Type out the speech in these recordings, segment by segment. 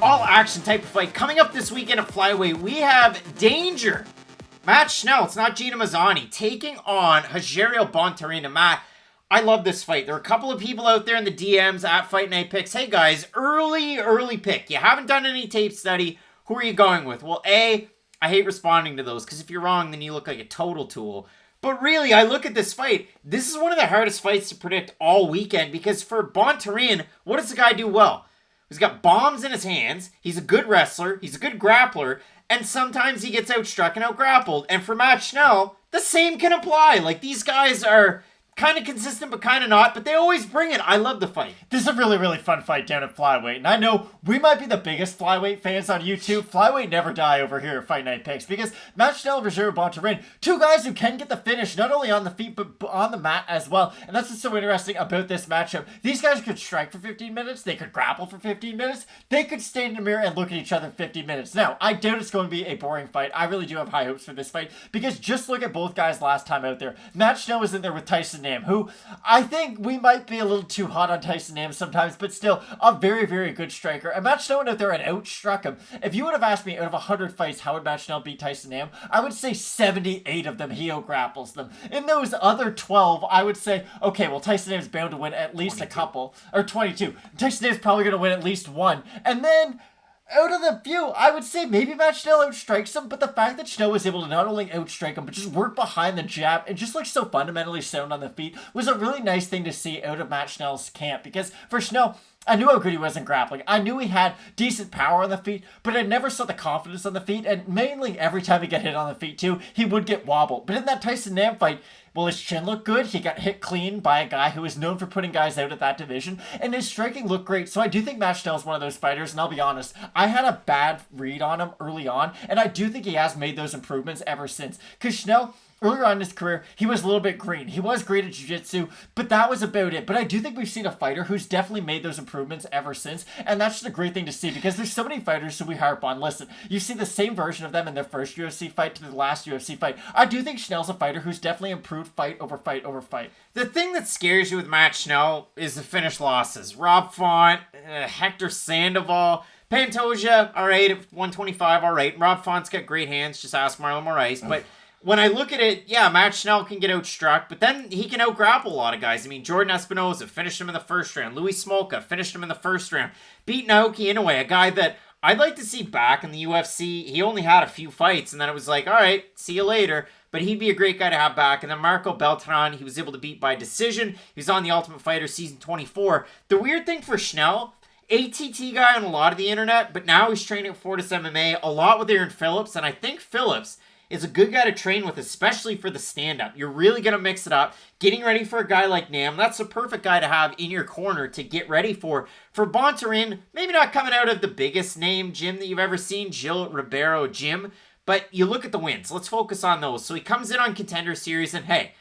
all-action type of fight. Coming up this weekend at flyweight, we have Danger. Matt Schnell, it's not Gina Mazany, taking on Rogerio Bontorin. And Matt, I love this fight. There are a couple of people out there in the DMs at Fight Night Picks. Hey guys, early pick. You haven't done any tape study. Who are you going with? Well, I hate responding to those because if you're wrong, then you look like a total tool. But really, I look at this fight. This is one of the hardest fights to predict all weekend because for Bontorin, what does the guy do well? He's got bombs in his hands. He's a good wrestler. He's a good grappler. And sometimes he gets outstruck and outgrappled. And for Matt Schnell, the same can apply. Like, these guys are kind of consistent, but kind of not. But they always bring it. I love the fight. This is a really fun fight down at flyweight. And I know we might be the biggest flyweight fans on YouTube. Flyweight never die over here at Fight Night Picks. Because Matt Schnell and Rogerio Bontorin, two guys who can get the finish, not only on the feet, but on the mat as well. And that's what's so interesting about this matchup. These guys could strike for 15 minutes. They could grapple for 15 minutes. They could stand in the mirror and look at each other for 15 minutes. Now, I doubt it's going to be a boring fight. I really do have high hopes for this fight. Because just look at both guys last time out there. Matt Schnell was in there with Tyson Nam, who I think we might be a little too hot on Tyson Nam sometimes, but still a very good striker. And Matt Schnell went out there and outstruck him. If you would have asked me out of 100 fights, how would Matt Schnell beat Tyson Nam? I would say 78 of them he out-grapples them. In those other 12, I would say, okay, well, Tyson Nam's bound to win at least 22. A couple. Or 22. Tyson Nam's probably going to win at least one. And then out of the few, I would say maybe Matt Schnell outstrikes him, but the fact that Schnell was able to not only outstrike him, but just work behind the jab and just look so fundamentally sound on the feet was a really nice thing to see out of Matt Schnell's camp. Because for Schnell, I knew how good he was in grappling. I knew he had decent power on the feet, but I never saw the confidence on the feet, and mainly every time he got hit on the feet too, he would get wobbled. But in that Tyson Nam fight, well, his chin looked good. He got hit clean by a guy who is known for putting guys out at that division, and his striking looked great. So I do think Matt Schnell is one of those fighters, and I'll be honest, I had a bad read on him early on, and I do think he has made those improvements ever since. Because Schnell, earlier on in his career, he was a little bit green. He was great at jiu-jitsu, but that was about it. But I do think we've seen a fighter who's definitely made those improvements ever since, and that's just a great thing to see because there's so many fighters who we harp on. Listen, you see the same version of them in their first UFC fight to the last UFC fight. I do think Schnell's a fighter who's definitely improved fight over fight over fight. The thing that scares you with Matt Schnell is the finish losses. Rob Font, Hector Sandoval, Pantoja, all right, at 125, all right. Rob Font's got great hands, just ask Marlon Moraes, but when I look at it, yeah, Matt Schnell can get outstruck, but then he can outgrapple a lot of guys. I mean, Jordan Espinosa finished him in the first round. Louis Smolka finished him in the first round. Beat Naoki Inoue, a guy that I'd like to see back in the UFC. He only had a few fights, and then it was like, all right, see you later. But he'd be a great guy to have back. And then Marco Beltran, he was able to beat by decision. He was on The Ultimate Fighter Season 24. The weird thing for Schnell, ATT guy on a lot of the internet, but now he's training at Fortis MMA, a lot with Aaron Phillips, and I think Phillips is a good guy to train with, especially for the stand-up. You're really going to mix it up. Getting ready for a guy like Nam, that's the perfect guy to have in your corner to get ready for. For Bontorin, maybe not coming out of the biggest name gym that you've ever seen, Gil Ribeiro Gym, but you look at the wins. Let's focus on those. So he comes in on Contender Series, and hey,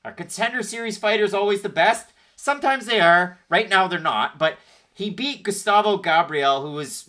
are Contender Series fighters always the best? Sometimes they are. Right now they're not, but he beat Gustavo Gabriel, who was,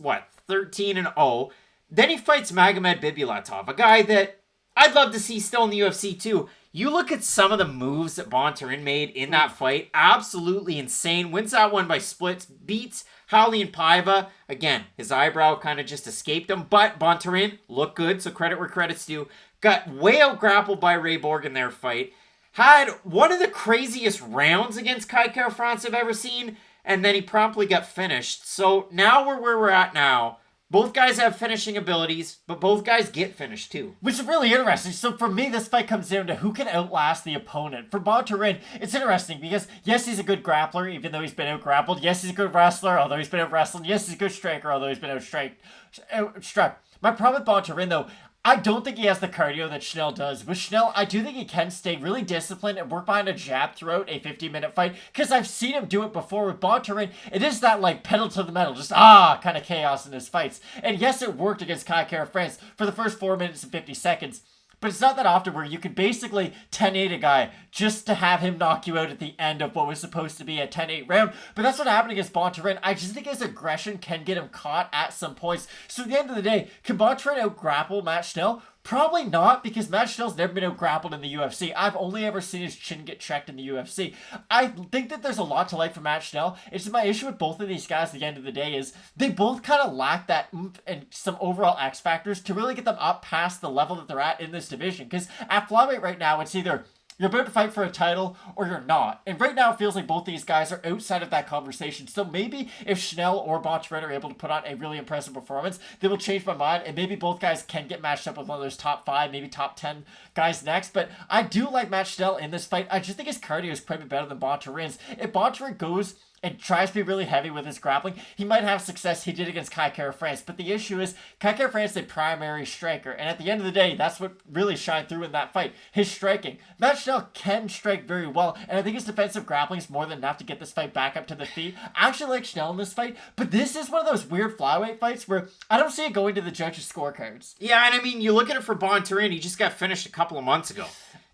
13-0. Then he fights Magomed Bibulatov, a guy that I'd love to see still in the UFC too. You look at some of the moves that Bontorin made in that fight, absolutely insane. Wins that one by splits, beats Raulian Paiva. Again, his eyebrow kind of just escaped him, but Bontorin looked good, so credit where credit's due. Got way out grappled by Ray Borg in their fight. Had one of the craziest rounds against Kai Kara France I've ever seen, and then he promptly got finished. So now we're where we're at now. Both guys have finishing abilities, but both guys get finished too. Which is really interesting. So for me, this fight comes down to who can outlast the opponent. For Bontorin, it's interesting because yes, he's a good grappler, even though he's been out-grappled. Yes, he's a good wrestler, although he's been out-wrestled. Yes, he's a good striker, although he's been outstruck. My problem with Bontorin, though, I don't think he has the cardio that Schnell does. With Schnell, I do think he can stay really disciplined and work behind a jab throughout a 15-minute fight, because I've seen him do it before with Bontorin. It is that, pedal to the metal, just kind of chaos in his fights. And yes, it worked against Kai Kara France for the first 4 minutes and 50 seconds. But it's not that often where you could basically 10-8 a guy just to have him knock you out at the end of what was supposed to be a 10-8 round. But that's what happened against Bontorin. I just think his aggression can get him caught at some points. So at the end of the day, can Bontorin out-grapple Matt Schnell? Probably not, because Matt Schnell's never been out-grappled in the UFC. I've only ever seen his chin get checked in the UFC. I think that there's a lot to like for Matt Schnell. It's just my issue with both of these guys at the end of the day is they both kind of lack that oomph and some overall X factors to really get them up past the level that they're at in this division. Because at flyweight right now, it's either you're about to fight for a title or you're not. And right now it feels like both these guys are outside of that conversation. So maybe if Schnell or Bontorin are able to put on a really impressive performance, they will change my mind. And maybe both guys can get matched up with one of those top 5, maybe top 10 guys next. But I do like Matt Schnell in this fight. I just think his cardio is quite a bit better than Bontorin's. If Bontorin goes and tries to be really heavy with his grappling, he might have success. He did against Jacare France. But the issue is, Jacare France is a primary striker. And at the end of the day, that's what really shined through in that fight. His striking. Matt Schnell can strike very well. And I think his defensive grappling is more than enough to get this fight back up to the feet. I actually like Schnell in this fight. But this is one of those weird flyweight fights where I don't see it going to the judges' scorecards. Yeah, and I mean, you look at it for Bontorin, he just got finished a couple of months ago.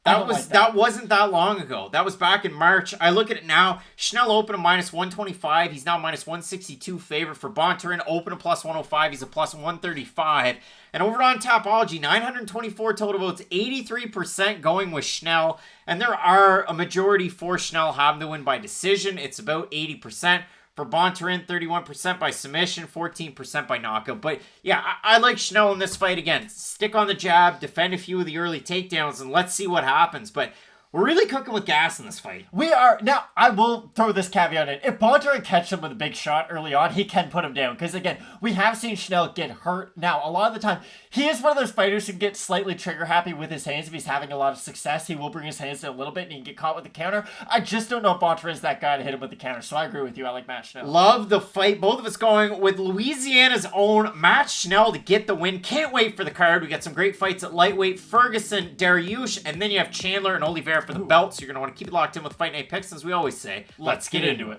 That wasn't that long ago. That was back in March. I look at it now. Schnell open a minus 125. He's now minus 162 favorite for Bontorin. Open a plus 105. He's a plus 135. And over on Tapology, 924 total votes, 83% going with Schnell. And there are a majority for Schnell having to win by decision. It's about 80%. For Bontorin, 31% by submission, 14% by knockout. But yeah, I like Schnell in this fight again. Stick on the jab, defend a few of the early takedowns, and let's see what happens. But we're really cooking with gas in this fight. We are. Now, I will throw this caveat in. If Bontorin catches him with a big shot early on, he can put him down. Because, again, we have seen Schnell get hurt. Now, a lot of the time, he is one of those fighters who gets slightly trigger happy with his hands. If he's having a lot of success, he will bring his hands in a little bit and he can get caught with the counter. I just don't know if Bontorin's that guy to hit him with the counter. So I agree with you. I like Matt Schnell. Love the fight. Both of us going with Louisiana's own Matt Schnell to get the win. Can't wait for the card. We got some great fights at lightweight. Ferguson, Dariush, and then you have Chandler and Oliveira for the belt. So you're going to want to keep it locked in with Fight Night Picks, as we always say. Let's get into it.